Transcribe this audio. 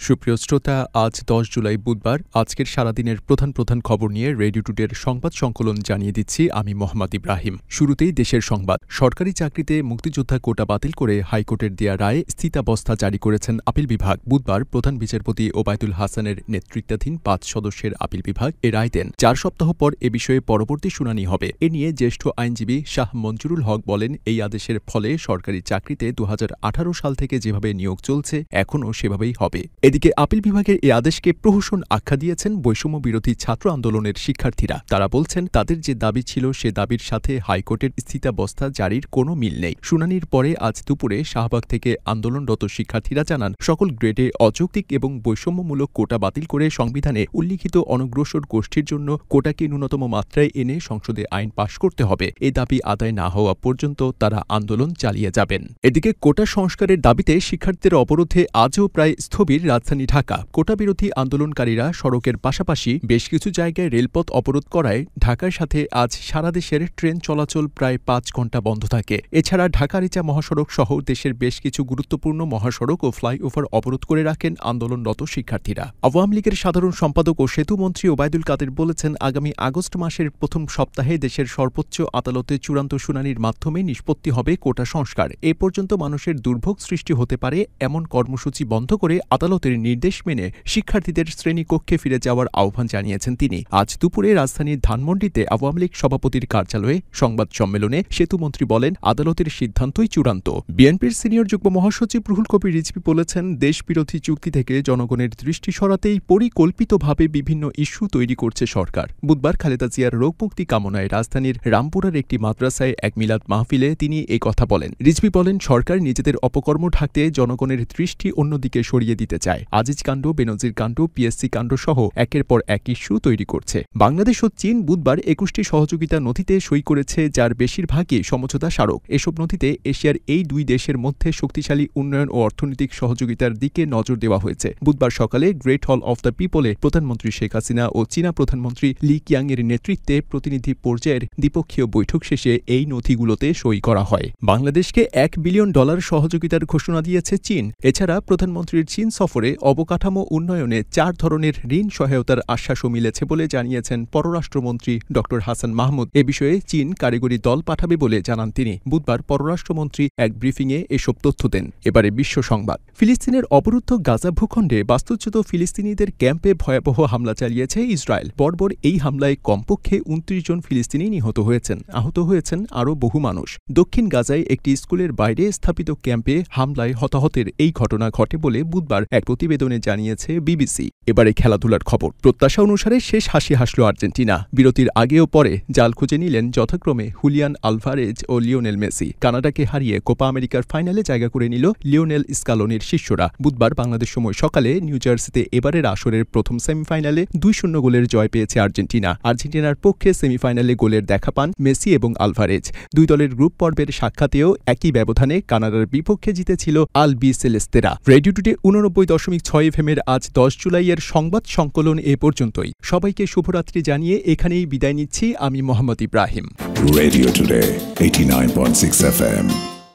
সুপ্রিয় শ্রোতা, আজ 10 জুলাই বুধবার। আজকের সারাদিনের প্রধান খবর নিয়ে রেডিও টুডের সংবাদ সংকলন জানিয়ে দিচ্ছি আমি মোহাম্মদ ইব্রাহিম। শুরুতেই দেশের সংবাদ। সরকারি চাকরিতে মুক্তিযোদ্ধা কোটা বাতিল করে হাইকোর্টের দেয়া রায়ে স্থিতাবস্থা জারি করেছেন আপিল বিভাগ। বুধবার প্রধান বিচারপতি ওবায়দুল হাসানের নেতৃত্বাধীন 5 সদস্যের আপিল বিভাগ এ রায় দেন। 4 সপ্তাহ পর এ বিষয়ে পরবর্তী শুনানি হবে। এ নিয়ে জ্যেষ্ঠ আইনজীবী শাহ মঞ্জুরুল হক বলেন, এই আদেশের ফলে সরকারি চাকরিতে 2018 সাল থেকে যেভাবে নিয়োগ চলছে এখনও সেভাবেই হবে। এদিকে আপিল বিভাগের এই আদেশকে প্রহসন আখ্যা দিয়েছেন বৈষম্য বিরোধী ছাত্র আন্দোলনের শিক্ষার্থীরা। তারা বলছেন, তাদের যে দাবি ছিল সে দাবির সাথে হাইকোর্টের স্থিতাবস্থা জারির কোনো মিল নেই। শুনানির পরে আজ দুপুরে শাহবাগ থেকে আন্দোলনরত শিক্ষার্থীরা জানান, সকল গ্রেডে অযৌক্তিক এবং বৈষম্যমূলক কোটা বাতিল করে সংবিধানে উল্লিখিত অনগ্রসর গোষ্ঠীর জন্য কোটাকে ন্যূনতম মাত্রায় এনে সংসদে আইন পাশ করতে হবে। এই দাবি আদায় না হওয়া পর্যন্ত তারা আন্দোলন চালিয়ে যাবেন। এদিকে কোটা সংস্কারের দাবিতে শিক্ষার্থীদের অবরোধে আজও প্রায় স্থবির রাজধানী ঢাকা। কোটা বিরোধী আন্দোলনকারীরা সড়কের পাশাপাশি বেশ কিছু জায়গায় রেলপথ অবরোধ করায় ঢাকার সাথে আজ সারা দেশের ট্রেন চলাচল প্রায় 5 ঘণ্টা বন্ধ থাকে। এছাড়া ঢাকা-রিচা মহাসড়ক সহ দেশের বেশ কিছু গুরুত্বপূর্ণ মহাসড়ক ও ফ্লাইওভার অবরোধ করে রাখেন আন্দোলনরত শিক্ষার্থীরা। আওয়ামী লীগের সাধারণ সম্পাদক ও সেতুমন্ত্রী ওবায়দুল কাদের বলেছেন, আগামী আগস্ট মাসের প্রথম সপ্তাহে দেশের সর্বোচ্চ আদালতে চূড়ান্ত শুনানির মাধ্যমে নিষ্পত্তি হবে কোটা সংস্কার। এ পর্যন্ত মানুষের দুর্ভোগ সৃষ্টি হতে পারে এমন কর্মসূচি বন্ধ করে আদালতের নির্দেশ মেনে শিক্ষার্থীদের শ্রেণীকক্ষে ফিরে যাওয়ার আহ্বান জানিয়েছেন তিনি। আজ দুপুরে রাজধানীর ধানমন্ডিতে আওয়ামী লীগ সভাপতির কার্যালয়ে সংবাদ সম্মেলনে সেতুমন্ত্রী বলেন, আদালতের সিদ্ধান্তই চূড়ান্ত। বিএনপির সিনিয়র যুগ্ম মহাসচিব রুহুল কবির রিজভী বলেছেন, দেশবিরোধী চুক্তি থেকে জনগণের দৃষ্টি সরাতেই পরিকল্পিতভাবে বিভিন্ন ইস্যু তৈরি করছে সরকার। বুধবার খালেদা জিয়ার রোগমুক্তি কামনায় রাজধানীর রামপুরার একটি মাদ্রাসায় এক মিলাদ মাহফিলে তিনি এই কথা বলেন। রিজভী বলেন, সরকার নিজেদের অপকর্ম ঢাকতে জনগণের দৃষ্টি অন্যদিকে সরিয়ে দিতে চায়। আজিজ কাণ্ড, বেনজির কাণ্ড, পিএসসি কাণ্ড সহ একের পর এক ইস্যু তৈরি করছে। বাংলাদেশ ও চীন বুধবার 21টি সহযোগিতা নথিতে সই করেছে, যার বেশিরভাগই সমঝোতা স্মারক। এসব নথিতে এশিয়ার এই দুই দেশের মধ্যে শক্তিশালী উন্নয়ন ও অর্থনৈতিক সহযোগিতার দিকে নজর দেওয়া হয়েছে। বুধবার সকালে গ্রেট হল অব দ্য পিপলে প্রধানমন্ত্রী শেখ হাসিনা ও চীনা প্রধানমন্ত্রী লি কিয়াংয়ের নেতৃত্বে প্রতিনিধি পর্যায়ের দ্বিপক্ষীয় বৈঠক শেষে এই নথিগুলোতে সই করা হয়। বাংলাদেশকে $1 বিলিয়ন সহযোগিতার ঘোষণা দিয়েছে চীন। এছাড়া প্রধানমন্ত্রীর চীন সফরে অবকাঠামো উন্নয়নে 4 ধরনের ঋণ সহায়তার আশ্বাসও মিলেছে বলে জানিয়েছেন পররাষ্ট্রমন্ত্রী ড হাসান মাহমুদ। এ বিষয়ে চীন কারিগরি দল পাঠাবে বলে জানান তিনি। বুধবার পররাষ্ট্রমন্ত্রী এক ব্রিফিংয়ে এসব তথ্য দেন। এবারে বিশ্ব সংবাদ। ফিলিস্তিনের অবরুদ্ধ গাজা ভূখণ্ডে বাস্তুচ্যুত ফিলিস্তিনিদের ক্যাম্পে ভয়াবহ হামলা চালিয়েছে ইসরায়েল। বর্বর এই হামলায় কমপক্ষে 29 জন ফিলিস্তিনি নিহত হয়েছেন। আহত হয়েছেন আরও বহু মানুষ। দক্ষিণ গাজায় একটি স্কুলের বাইরে স্থাপিত ক্যাম্পে হামলায় হতাহতের এই ঘটনা ঘটে বলে বুধবার এক প্রতিবেদনে জানিয়েছে বিবিসি। এবারে খেলাধুলার খবর। প্রত্যাশা অনুসারে শেষ হাসি হাসল আর্জেন্টিনা। বিরতির আগে ও পরে জাল খুঁজে নিলেন যথাক্রমে হুলিয়ান আলভারেজ ও লিওনেল মেসি। কানাডাকে হারিয়ে কোপা আমেরিকার ফাইনালে জায়গা করে নিল লিওনেল স্কালোনির শিষ্যরা। বুধবার বাংলাদেশ সময় সকালে নিউ জার্সিতে এবারের আসরের প্রথম সেমিফাইনালে 2-0 গোলের জয় পেয়েছে আর্জেন্টিনা। আর্জেন্টিনার পক্ষে সেমিফাইনালে গোলের দেখা পান মেসি এবং আলভারেজ। দুই দলের গ্রুপ পর্বের সাক্ষাতেও একই ব্যবধানে কানাডার বিপক্ষে জিতেছিল আল বি সেলেস্তেরা। রেডিও টুডে 89.6 FM-এর আজ 10 জুলাইয়ের সংবাদ সংকলন এ পর্যন্তই। সবাইকে শুভরাত্রি জানিয়ে এখানেই বিদায় নিচ্ছি আমি Mohammad Ibrahim. Radio today 89.6 FM